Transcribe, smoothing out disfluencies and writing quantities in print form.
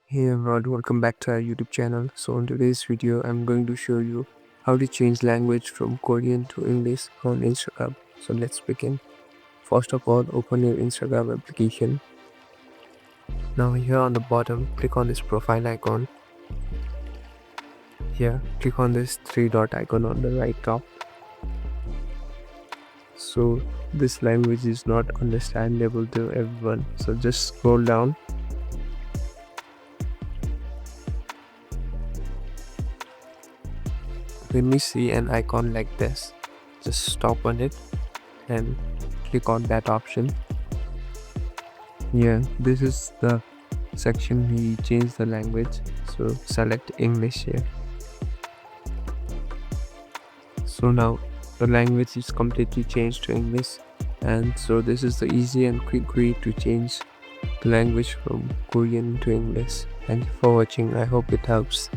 Hey everyone, welcome back to our YouTube channel. So in today's video, I'm going to show you how to change language from Korean to English on Instagram. So let's begin. First of all, open your Instagram application. Now here on the bottom, click on this profile icon. Here, click on this three dot icon on the right top. So this language is not understandable to everyone. So just scroll down. When we see an icon like this, just stop on it and click on that option. Yeah, this is the section we change the language, so select English here. So now the language is completely changed to English, and so this is the easy and quick way to change the language from Korean to English. Thank you for watching. I hope it helps.